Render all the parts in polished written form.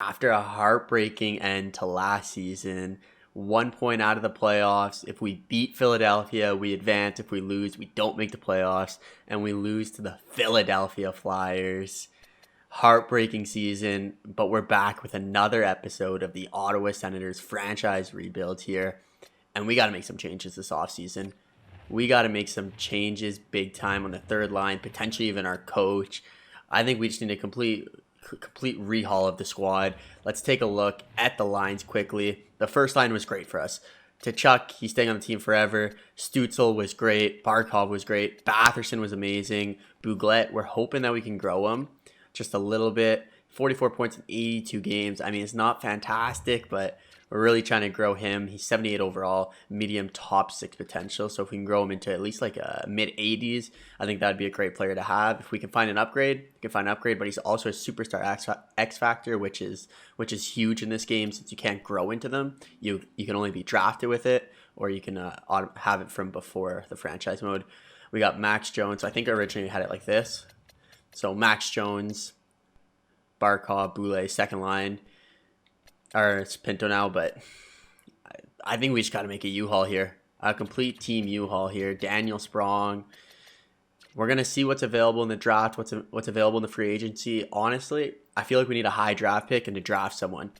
After a heartbreaking end to last season, 1 point out of the playoffs. If we beat Philadelphia, we advance. If we lose, we don't make the playoffs, and we lose to the Philadelphia Flyers. Heartbreaking season, but we're back with another episode of the Ottawa Senators franchise rebuild here, and we got to make some changes this offseason. We got to make some changes big time on the third line, potentially even our coach. I think we just need a complete rehaul of the squad. Let's take a look at the lines quickly. The first line was great for us. Tkachuk, he's staying on the team forever. Stutzle was great. Barkov was great. Batherson was amazing. Bouglet, we're hoping that we can grow him just a little bit. 44 points in 82 games. I mean, it's not fantastic, but we're really trying to grow him. He's 78 overall, medium top 6 potential. So if we can grow him into at least like a mid 80s, I think that'd be a great player to have. If we can find an upgrade, we can find an upgrade, but he's also a superstar X factor, which is huge in this game since you can't grow into them. You can only be drafted with it, or you can have it from before the franchise mode. We got Max Jones. I think I originally had it like this. So Max Jones, Barkov, Boulay, second line. Or it's Pinto now, but I think we just got to make a U-Haul here. A complete team U-Haul here. Daniel Sprong. We're going to see what's available in the draft, what's available in the free agency. Honestly, I feel like we need a high draft pick and to draft someone.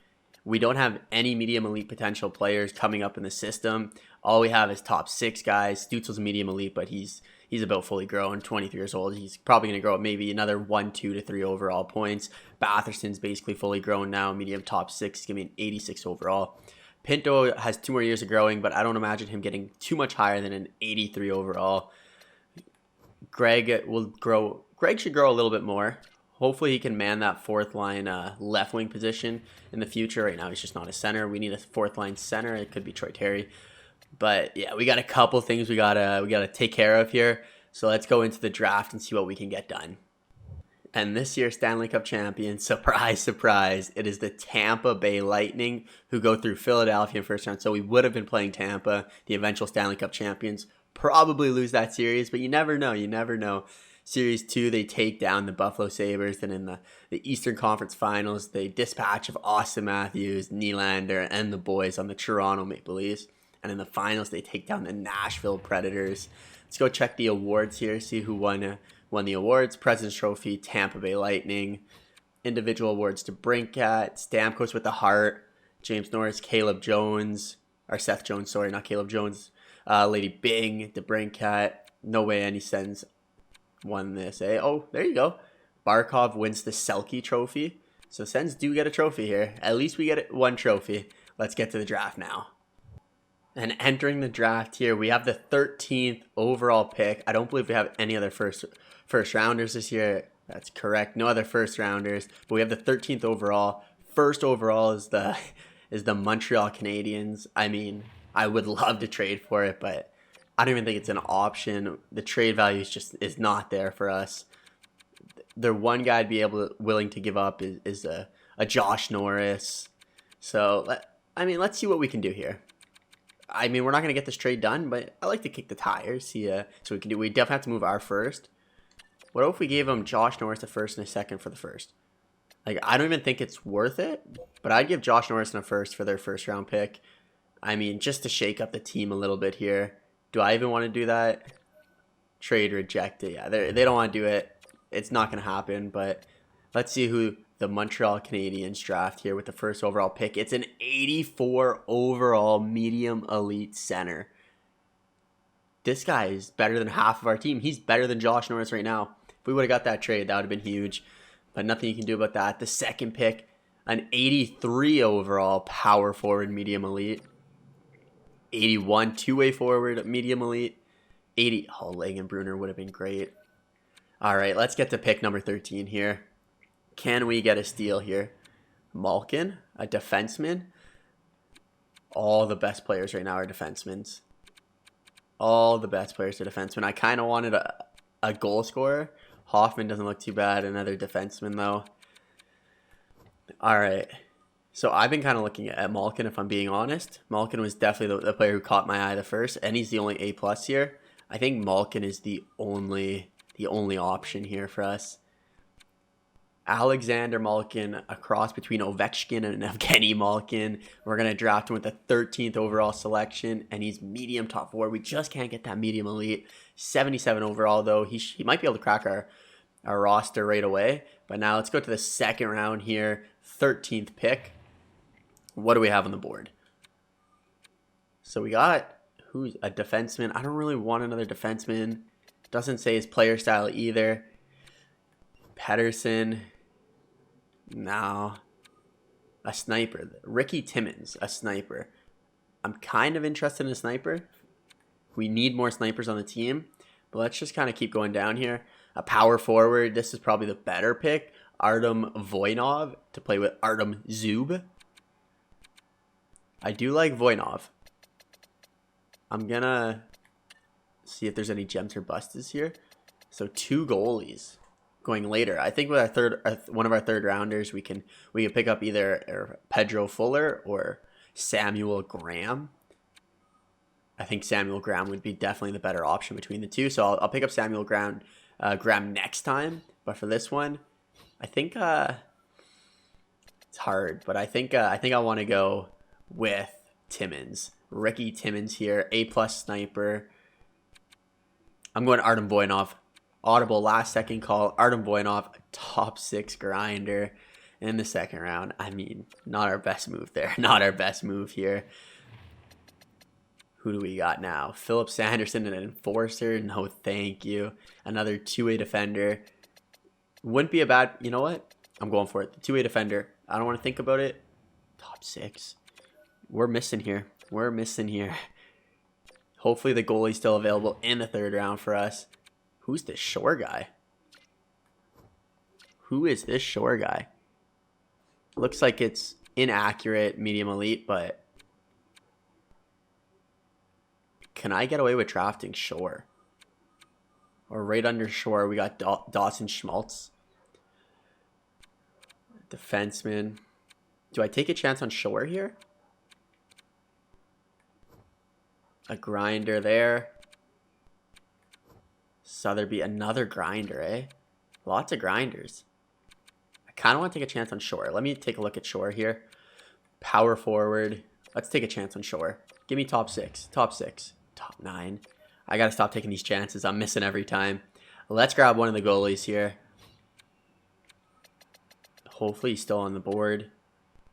We don't have any medium elite potential players coming up in the system. All we have is top 6 guys. Stutzel's a medium elite, but he's about fully grown, 23 years old. He's probably going to grow up maybe another 1, 2 to 3 overall points. Batherson's basically fully grown now, medium top 6. He's going to be an 86 overall. Pinto has 2 more years of growing, but I don't imagine him getting too much higher than an 83 overall. Greg should grow a little bit more. Hopefully he can man that fourth line left wing position in the future. Right now he's just not a center. We need a fourth line center. It could be Troy Terry. But yeah, we got a couple things we gotta take care of here. So let's go into the draft and see what we can get done. And this year's Stanley Cup champion, surprise, surprise, it is the Tampa Bay Lightning, who go through Philadelphia in first round. So we would have been playing Tampa, the eventual Stanley Cup champions. Probably lose that series, but you never know. You never know. Series 2, they take down the Buffalo Sabres. Then in the Eastern Conference Finals, they dispatch of Austin Matthews, Nylander, and the boys on the Toronto Maple Leafs. And in the finals, they take down the Nashville Predators. Let's go check the awards here, see who won the awards. President's Trophy, Tampa Bay Lightning. Individual awards to Brinkat, Stamkos with the Heart, James Norris, Caleb Jones, or Seth Jones, sorry, not Caleb Jones. Lady Bing, DeBrincat. No way any sens won this, eh? Oh, there you go. Barkov wins the Selke Trophy. So Sens do get a trophy here. At least we get one trophy. Let's get to the draft now. And entering the draft here, we have the 13th overall pick. I don't believe we have any other first rounders this year. That's correct. No other first rounders. But we have the 13th overall. First overall is the Montreal Canadiens. I mean, I would love to trade for it, but I don't even think it's an option. The trade value is not there for us. The one guy I'd be willing to give up is a Josh Norris. So let's see what we can do here. I mean, we're not going to get this trade done, but I like to kick the tires. So we definitely have to move our first. What if we gave him Josh Norris the first and a second for the first? Like, I don't even think it's worth it, but I'd give Josh Norris and a first for their first round pick. I mean, just to shake up the team a little bit here. Do I even want to do that? Trade rejected. Yeah, they don't want to do it. It's not going to happen, but let's see who the Montreal Canadiens draft here with the first overall pick. It's an 84 overall medium elite center. This guy is better than half of our team. He's better than Josh Norris right now. If we would have got that trade, that would have been huge, but nothing you can do about that. The second pick, an 83 overall power forward medium elite. 81 two-way forward medium elite. 80 Langenbrunner would have been great. All right, let's get to pick number 13 here. Can we get a steal here? Malkin, a defenseman. All the best players right now are defensemen. All the best players are defensemen. I kind of wanted a goal scorer. Hoffman doesn't look too bad. Another defenseman, though. All right. So I've been kind of looking at Malkin, if I'm being honest. Malkin was definitely the player who caught my eye the first, and he's the only A+ here. I think Malkin is the only option here for us. Alexander Malkin, a cross between Ovechkin and Evgeny Malkin. We're going to draft him with the 13th overall selection, and he's medium top 4. We just can't get that medium elite. 77 overall, though. He might be able to crack our roster right away. But now let's go to the second round here. 13th pick. What do we have on the board? So we got, who's a defenseman? I don't really want another defenseman. Doesn't say his player style either. Pedersen. No. A sniper. Ricky Timmins, a sniper. I'm kind of interested in a sniper. We need more snipers on the team. But let's just kind of keep going down here. A power forward. This is probably the better pick. Artem Voynov to play with Artem Zub. I do like Voynov. I'm going to see if there's any gems or busts here. So 2 goalies going later. I think with one of our third rounders, we can pick up either Pedro Fuller or Samuel Graham. I think Samuel Graham would be definitely the better option between the two. So I'll pick up Samuel Graham next time. But for this one, I think it's hard. But I think I want to go with Timmins. Ricky Timmins here, A+ sniper. I'm going Artem Voynov. Audible last second call. Artem Voynov, top 6 grinder in the second round. I mean, not our best move there. Not our best move here. Who do we got now? Philip Sanderson, an enforcer. No, thank you. Another 2-way defender. Wouldn't be a bad, you know what? I'm going for it. The 2-way defender. I don't want to think about it. Top 6. We're missing here. We're missing here. Hopefully the goalie's still available in the third round for us. Who's this Shore guy? Who is this Shore guy? Looks like it's inaccurate, medium elite, but can I get away with drafting Shore? Or right under Shore, we got Dawson Schmaltz. Defenseman. Do I take a chance on Shore here? A grinder there. Sotheby, another grinder, eh? Lots of grinders. I kind of want to take a chance on Shore. Let me take a look at Shore here. Power forward. Let's take a chance on Shore. Give me top 6. Top 6. Top 9. I got to stop taking these chances. I'm missing every time. Let's grab one of the goalies here. Hopefully he's still on the board.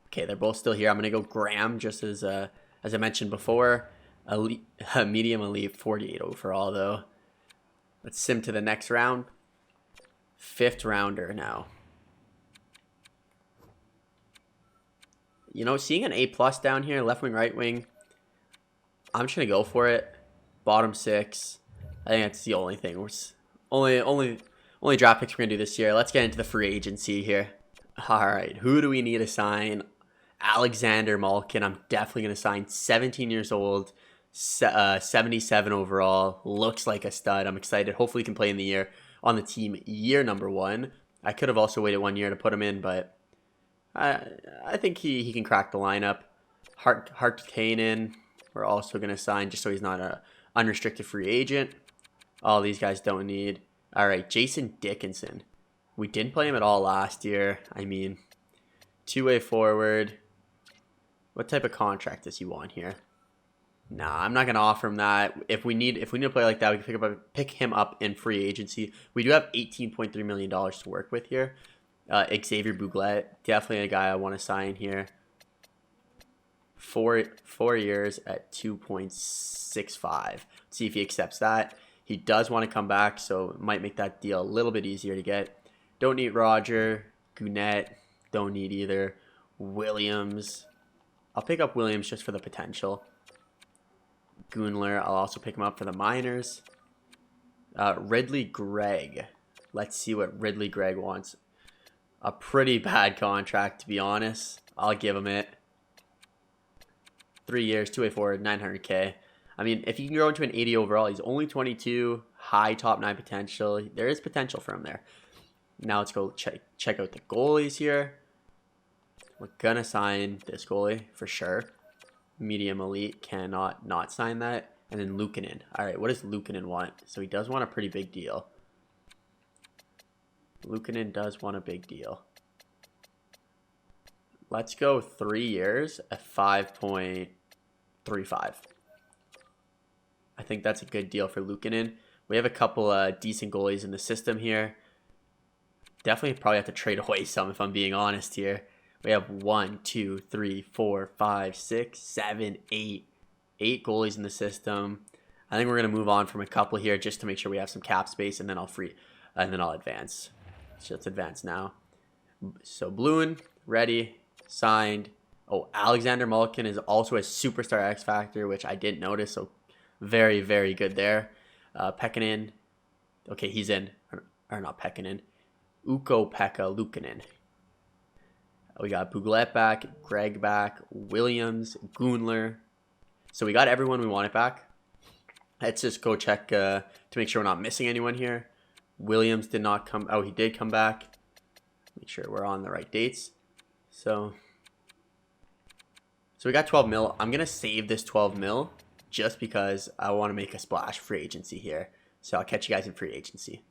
Okay, they're both still here. I'm going to go Graham, just as I mentioned before. A medium elite, 48 overall, though. Let's sim to the next round. 5th rounder now. You know, seeing an A+ down here, left wing, right wing, I'm just going to go for it. Bottom 6. I think that's the only thing. We're only draft picks we're going to do this year. Let's get into the free agency here. All right, who do we need to sign? Alexander Malkin. I'm definitely going to sign. 17 years old. 77 overall. Looks like a stud. I'm excited. Hopefully he can play in the year on the team year number 1. I could have also waited 1 year to put him in, but I think he can crack the lineup. Hartkainen, we're also going to sign just so he's not a unrestricted free agent. All these guys don't need. All right, Jason Dickinson. We didn't play him at all last year. I mean, 2-way forward. What type of contract does he want here? Nah, I'm not gonna offer him that. If we need a player like that, we can pick him up in free agency. We do have $18.3 million to work with here. Xavier Bouglet, definitely a guy I want to sign here. 4 years at 2.65. See if he accepts that. He does want to come back, so it might make that deal a little bit easier to get. Don't need Roger. Gounet, don't need either. Williams. I'll pick up Williams just for the potential. Gunler, I'll also pick him up for the minors. Ridley Gregg. Let's see what Ridley Gregg wants. A pretty bad contract, to be honest. I'll give him it. 3 years, 2-way forward, 900K. I mean, if you can grow into an 80 overall, he's only 22, high top 9 potential. There is potential for him there. Now let's go check out the goalies here. We're going to sign this goalie for sure. Medium elite, cannot not sign that. And then Luukkonen. All right, what does Luukkonen want? So he does want a pretty big deal. Luukkonen does want a big deal. Let's go 3 years at 5.35. I think that's a good deal for Luukkonen. We have a couple decent goalies in the system here. Definitely probably have to trade away some if I'm being honest here. We have 1, 2, 3, 4, 5, 6, 7, 8. 8 goalies in the system. I think we're going to move on from a couple here just to make sure we have some cap space, and then I'll advance. So let's advance now. So Bluin, ready, signed. Oh, Alexander Malkin is also a superstar X Factor, which I didn't notice. So very, very good there. Pekkanen. Okay, he's in. Or not Pekkanen. Ukko-Pekka Luukkonen. We got Buglet back, Greg back, Williams, Gunler. So we got everyone we wanted back. Let's just go check to make sure we're not missing anyone here. Williams did not come. Oh, he did come back. Make sure we're on the right dates. So we got 12 mil. I'm going to save this 12 mil just because I want to make a splash free agency here. So I'll catch you guys in free agency.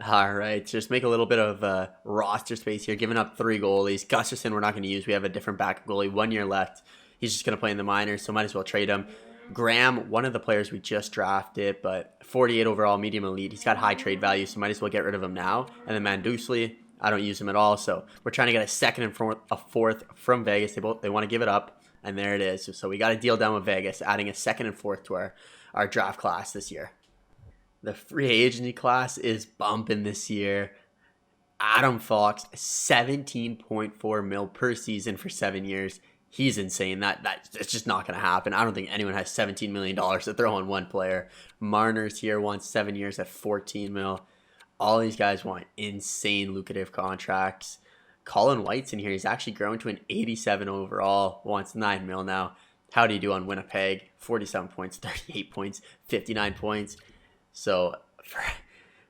All right, just make a little bit of roster space here. Giving up 3 goalies. Gustafsson we're not going to use. We have a different backup goalie. 1 year left. He's just going to play in the minors, so might as well trade him. Graham, one of the players we just drafted, but 48 overall, medium elite. He's got high trade value, so might as well get rid of him now. And then Mandusley, I don't use him at all. So we're trying to get a second and a fourth from Vegas. They want to give it up, and there it is. So we got a deal done with Vegas, adding a second and fourth to our draft class this year. The free agency class is bumping this year. Adam Fox, 17.4 mil per season for 7 years. He's insane. That's just not going to happen. I don't think anyone has $17 million to throw on one player. Marner's here wants 7 years at 14 mil. All these guys want insane lucrative contracts. Colin White's in here. He's actually grown to an 87 overall. Wants 9 mil now. How do you do on Winnipeg? 47 points, 38 points, 59 points. So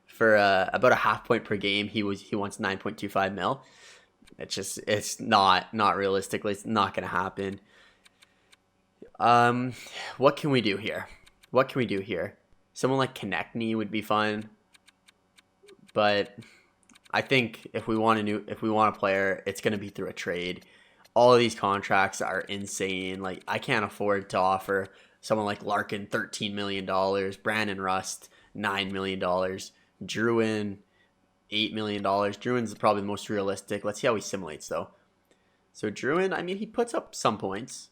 for about a half point per game, he wants 9.25 mil. It's not realistically, it's not going to happen. What can we do here? Someone like Konechny would be fun, but I think if we want a player, it's going to be through a trade. All of these contracts are insane. Like, I can't afford to offer someone like Larkin $13 million, Brandon Rust $9 million, Drouin $8 million. Druin's probably the most realistic. Let's see how he simulates, though. So Drouin, I mean, he puts up some points,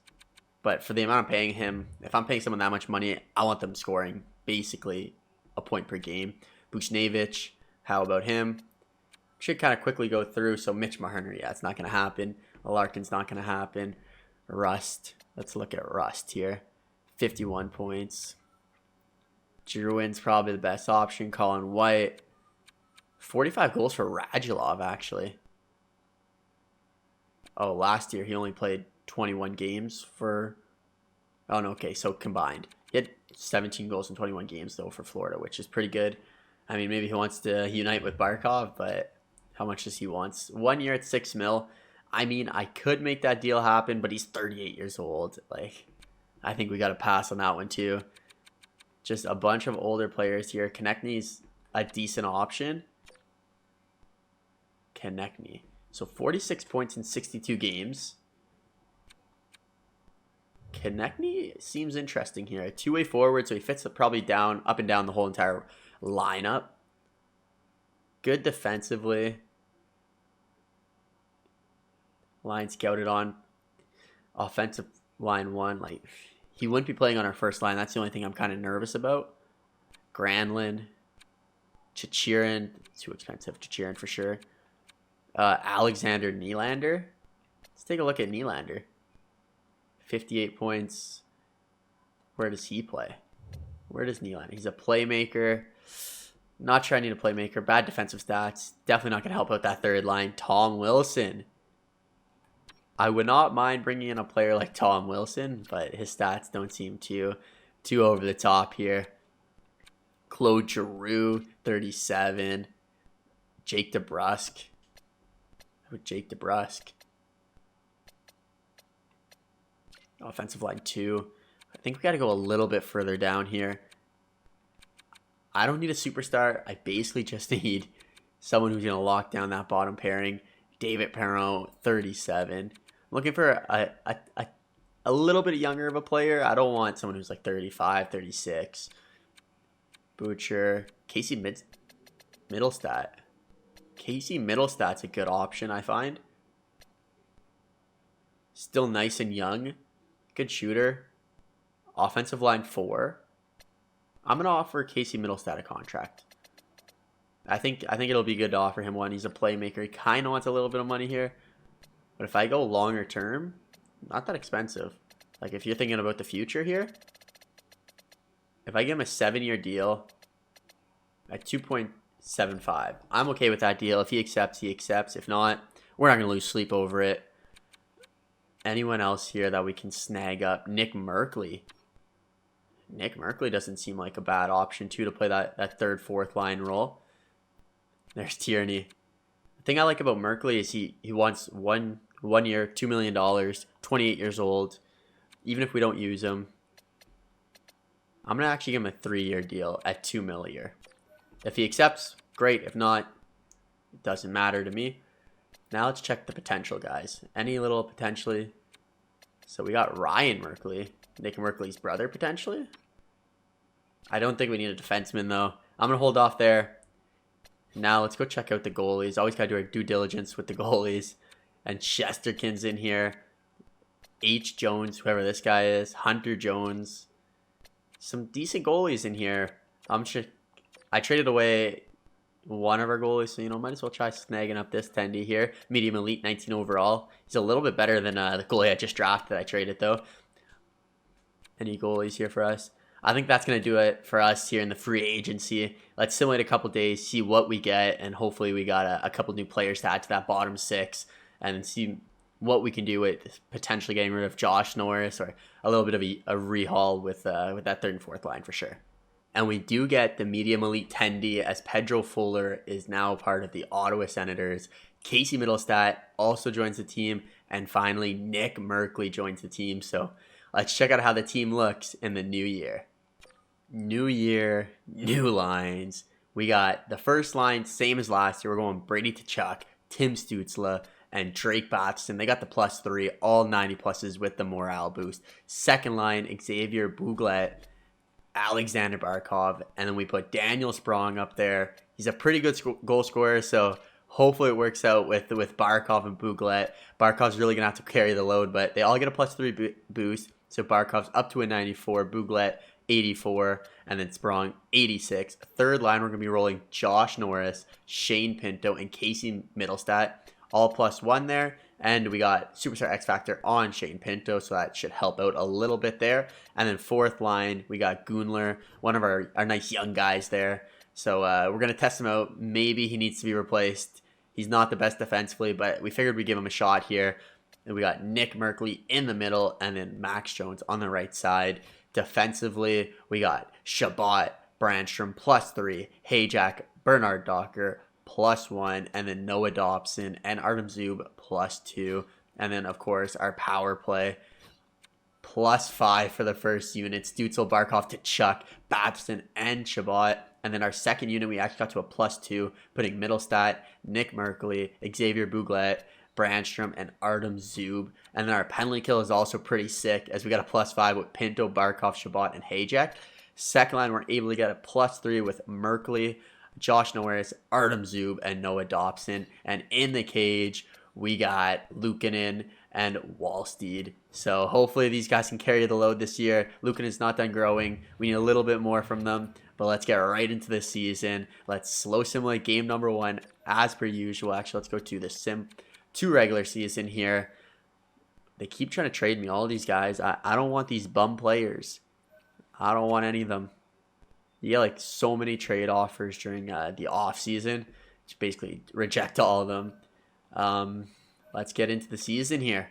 but for the amount I'm paying him, if I'm paying someone that much money, I want them scoring basically a point per game. Buchnevich, how about him? Should kind of quickly go through. So Mitch Marner, yeah, it's not going to happen. Larkin's not going to happen. Rust, let's look at Rust here. 51 points. Drouin's probably the best option. Colin White. 45 goals for Radulov, actually. Oh, last year he only played 21 games for... Oh, no, okay, so combined. He had 17 goals in 21 games, though, for Florida, which is pretty good. I mean, maybe he wants to unite with Barkov, but how much does he want? 1 year at 6 mil. I mean, I could make that deal happen, but he's 38 years old. Like, I think we got to pass on that one, too. Just a bunch of older players here. Konechny's a decent option. Konechny. So 46 points in 62 games. Konechny seems interesting here. A two-way forward, so he fits probably up and down the whole entire lineup. Good defensively. Line scouted on. Offensive line 1. Like, he wouldn't be playing on our first line. That's the only thing I'm kind of nervous about. Granlund. Chichirin. Too expensive. Chichirin for sure. Alexander Nylander. Let's take a look at Nylander. 58 points. Where does he play? Where does Nylander? He's a playmaker. Not sure I need a playmaker. Bad defensive stats. Definitely not going to help out that third line. Tom Wilson. I would not mind bringing in a player like Tom Wilson, but his stats don't seem too over the top here. Claude Giroux, 37. Jake DeBrusk. With Jake DeBrusk. Offensive line 2. I think we got to go a little bit further down here. I don't need a superstar. I basically just need someone who's going to lock down that bottom pairing. David Perron, 37. looking for a little bit younger of a player. I don't want someone who's like 35, 36. Butcher. Middlestat. Casey Middlestat's a good option, I find. Still nice and young. Good shooter. Offensive line 4. I'm going to offer Casey Middlestat a contract. I think it'll be good to offer him one. He's a playmaker. He kind of wants a little bit of money here. But if I go longer term, not that expensive. Like if you're thinking about the future here, if I give him a 7-year deal at 2.75, I'm okay with that deal. If he accepts, he accepts. If not, we're not going to lose sleep over it. Anyone else here that we can snag up? Nick Merkley. Nick Merkley doesn't seem like a bad option too to play that third, fourth line role. There's Tierney. The thing I like about Merkley is he wants one year, $2 million, 28 years old. Even if we don't use him, I'm going to actually give him a 3-year deal at $2 million a year. If he accepts, great. If not, it doesn't matter to me. Now let's check the potential, guys. Any little potentially. So we got Ryan Merkley, Nick Merkley's brother, potentially. I don't think we need a defenseman, though. I'm going to hold off there. Now let's go check out the goalies. Always got to do our due diligence with the goalies. And Chesterkin's in here. H. Jones, whoever this guy is. Hunter Jones. Some decent goalies in here. I traded away one of our goalies, so might as well try snagging up this Tendy here. Medium elite, 19 overall. He's a little bit better than the goalie I just drafted. I traded though. Any goalies here for us? I think that's going to do it for us here in the free agency. Let's simulate a couple days, see what we get, and hopefully we got a couple new players to add to that bottom 6, and then see what we can do with potentially getting rid of Josh Norris or a little bit of a rehaul with that third and fourth line for sure. And we do get the medium elite Tendy as Pedro Fuller is now part of the Ottawa Senators. Casey Middlestat also joins the team. And finally, Nick Merkley joins the team. So let's check out how the team looks in the new year. New year, new lines. We got the first line, same as last year. We're going Brady Tkachuk, Tim Stutzle, and Drake Batherson. They got the +3, all 90 pluses with the morale boost. Second line, Xavier Bouglet, Alexander Barkov, and then we put Daniel Sprong up there. He's a pretty good goal scorer, so hopefully it works out with Barkov and Bouglet. Barkov's really going to have to carry the load, but they all get a +3 boost. So Barkov's up to a 94, Bouglet 84, and then Sprong 86. Third line, we're going to be rolling Josh Norris, Shane Pinto, and Casey Middlestat, all +1 there. And we got Superstar X Factor on Shane Pinto, so that should help out a little bit there. And then fourth line, we got Gunler, one of our nice young guys there. So we're going to test him out. Maybe he needs to be replaced. He's not the best defensively, but we figured we'd give him a shot here. And we got Nick Merkley in the middle, and then Max Jones on the right side. Defensively, we got Shabbat, Brandstrom +3, Hayjack, Bernard Docker +1, and then Noah Dobson and Artem Zub +2. And then, of course, our power play +5 for the first unit. Stutzle, Barkov, Tkachuk, Batherson, and Shabbat. And then our second unit, we actually got to a +2, putting Middlestat, Nick Merkley, Xavier Bouglet, Brandstrom, and Artem Zub. And then our penalty kill is also pretty sick, as we got a +5 with Pinto, Barkov, Shabbat, and Hayjack. Second line, we're able to get a +3 with Merkley, Josh Norris, Artem Zub, and Noah Dobson. And in the cage, we got Luukkonen and Wallsteed. So hopefully these guys can carry the load this year. Luukkonen's not done growing. We need a little bit more from them. But let's get right into the season. Let's slow simulate game number 1 as per usual. Actually, let's go to the sim 2 regular season here. They keep trying to trade me, all these guys. I don't want these bum players. I don't want any of them. You get like so many trade offers during the off season. Just basically reject all of them. Let's get into the season here.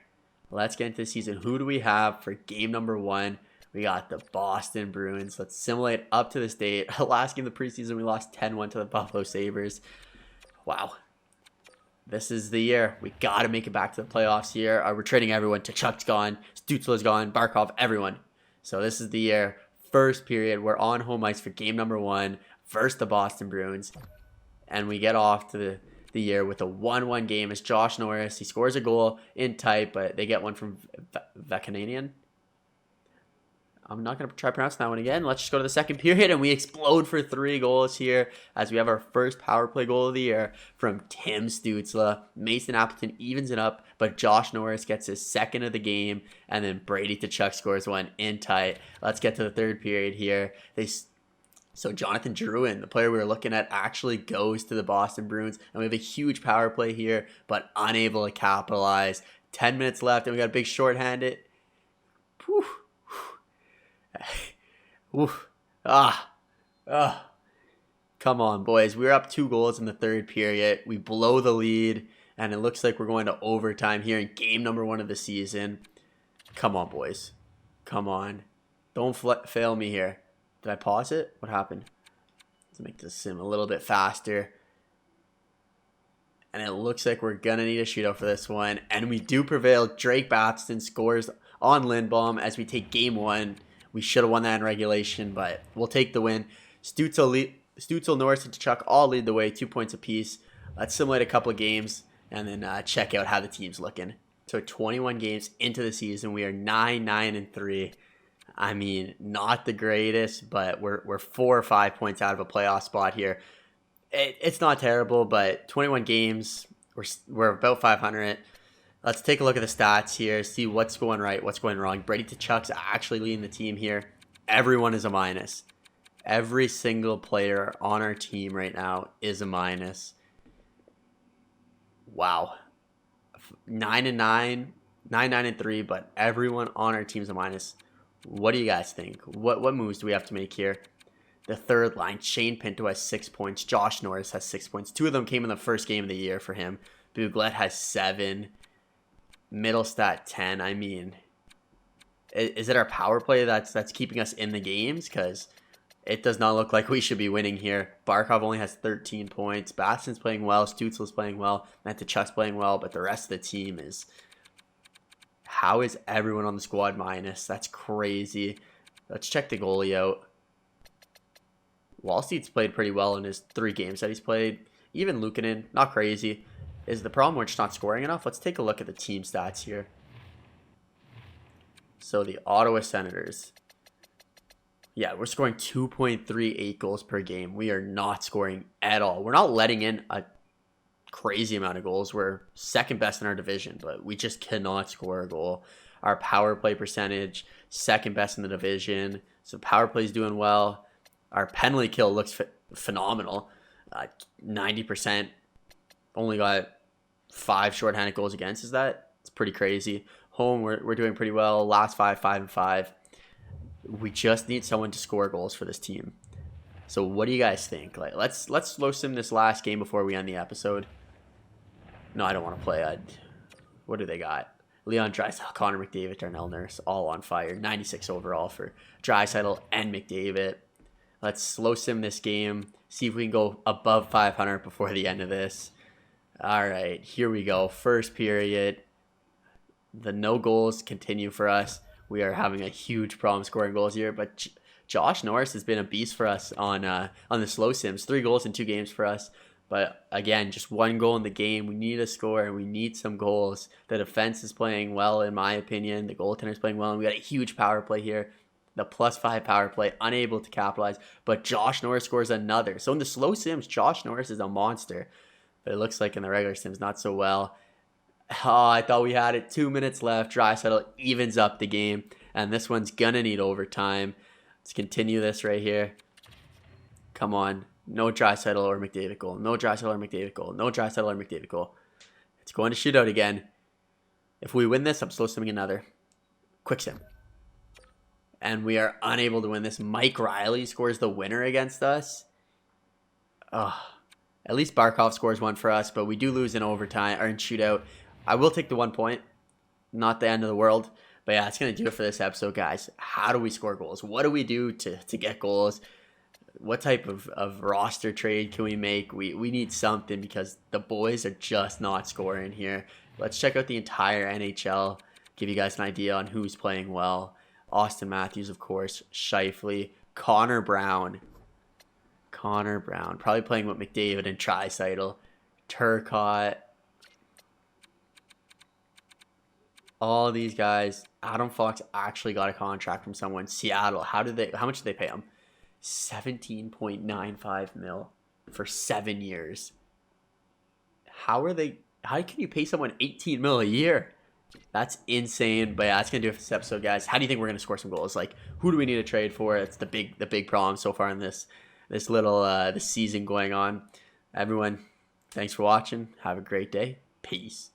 Who do we have for game number 1? We got the Boston Bruins. Let's simulate up to this date. Last game of the preseason, we lost 10-1 to the Buffalo Sabres. Wow. This is the year. We got to make it back to the playoffs here. We're trading everyone. Tkachuk's gone. Stutzle's gone. Barkov, everyone. So this is the year. First period. We're on home ice for game number 1 versus the Boston Bruins. And we get off to the year with a 1-1 game as Josh Norris. He scores a goal in tight, but they get one from Vakananian. I'm not going to try pronouncing that one again. Let's just go to the second period, and we explode for 3 goals here as we have our first power play goal of the year from Tim Stutzle. Mason Appleton evens it up, but Josh Norris gets his second of the game, and then Brady Tkachuk scores one in tight. Let's get to the third period here. So Jonathan Drouin, the player we were looking at, actually goes to the Boston Bruins, and we have a huge power play here, but unable to capitalize. 10 minutes left, and we got a big shorthanded. Whew. Oof. Come on, boys. We're up 2 goals in the third period. We blow the lead, and it looks like we're going to overtime here in game number 1 of the season. Come on, boys. Come on. Don't fail me here. Did I pause it? What happened? Let's make this sim a little bit faster. And it looks like we're going to need a shootout for this one. And we do prevail. Drake Batson scores on Lindbaum as we take game 1. We should have won that in regulation, but we'll take the win. Stutzle, Norris, and Tkachuk all lead the way, 2 points apiece. Let's simulate a couple of games and then check out how the team's looking. So 21 games into the season, we are 9-9-3. I mean, not the greatest, but we're 4 or 5 points out of a playoff spot here. It's not terrible, but 21 games, we're about 500. Let's take a look at the stats here, see what's going right, what's going wrong. Brady Tkachuk's actually leading the team here. Everyone is a minus. Every single player on our team right now is a minus. Wow. 9-9, 9-9-3, but everyone on our team's a minus. What do you guys think? What moves do we have to make here? The third line, Shane Pinto has 6 points. Josh Norris has 6 points. 2 of them came in the first game of the year for him. Buglet has 7. Middlestat 10. I mean, is it our power play that's keeping us in the games? Because it does not look like we should be winning here. Barkov only has 13 points. Baston's playing well. Stutzle's playing well. Tkachuk's playing well. But the rest of the team is... How is everyone on the squad minus? That's crazy. Let's check the goalie out. Wallsteed's played pretty well in his 3 games that he's played. Even Luukkonen, not crazy. Is the problem we're just not scoring enough? Let's take a look at the team stats here. So the Ottawa Senators. Yeah, we're scoring 2.38 goals per game. We are not scoring at all. We're not letting in a crazy amount of goals. We're second best in our division, but we just cannot score a goal. Our power play percentage, second best in the division. So power play is doing well. Our penalty kill looks phenomenal. 90%. Only got 5 shorthanded goals against. It's pretty crazy. Home, we're doing pretty well. Last 5, 5-5. We just need someone to score goals for this team. So what do you guys think? Like, let's slow sim this last game before we end the episode. No, I don't want to play. What do they got? Leon Draisaitl, Connor McDavid, Darnell Nurse, all on fire. 96 overall for Draisaitl and McDavid. Let's slow sim this game. See if we can go above 500 before the end of this. All right, here we go. First period. The no goals continue for us. We are having a huge problem scoring goals here, but Josh Norris has been a beast for us on the slow sims. 3 goals in 2 games for us. But again, just 1 goal in the game. We need a score and we need some goals. The defense is playing well, in my opinion. The goaltender is playing well, and we got a huge power play here. The +5 power play, unable to capitalize. But Josh Norris scores another. So in the slow sims, Josh Norris is a monster. But it looks like in the regular sims, not so well. Oh, I thought we had it. 2 minutes left. Draisaitl evens up the game. And this one's going to need overtime. Let's continue this right here. Come on. No Draisaitl or McDavid goal. No Draisaitl or McDavid goal. No Draisaitl or McDavid goal. It's going to shootout again. If we win this, I'm slow simming another. Quick sim. And we are unable to win this. Mike Riley scores the winner against us. At least Barkov scores one for us, but we do lose in overtime or in shootout. I will take the 1 point. Not the end of the world. But yeah, that's going to do it for this episode, guys. How do we score goals? What do we do to get goals? What type of roster trade can we make? We need something because the boys are just not scoring here. Let's check out the entire NHL. Give you guys an idea on who's playing well. Austin Matthews, of course. Scheifele. Connor Brown. Probably playing with McDavid and Draisaitl. Turcotte, all these guys. Adam Fox actually got a contract from someone. Seattle. How much did they pay him? 17.95 mil for 7 years. How can you pay someone 18 mil a year? That's insane. But yeah, that's gonna do it for this episode, guys. How do you think we're gonna score some goals? Like, who do we need to trade for? It's the big problem so far in this little this season going on. Everyone, thanks for watching. Have a great day. Peace.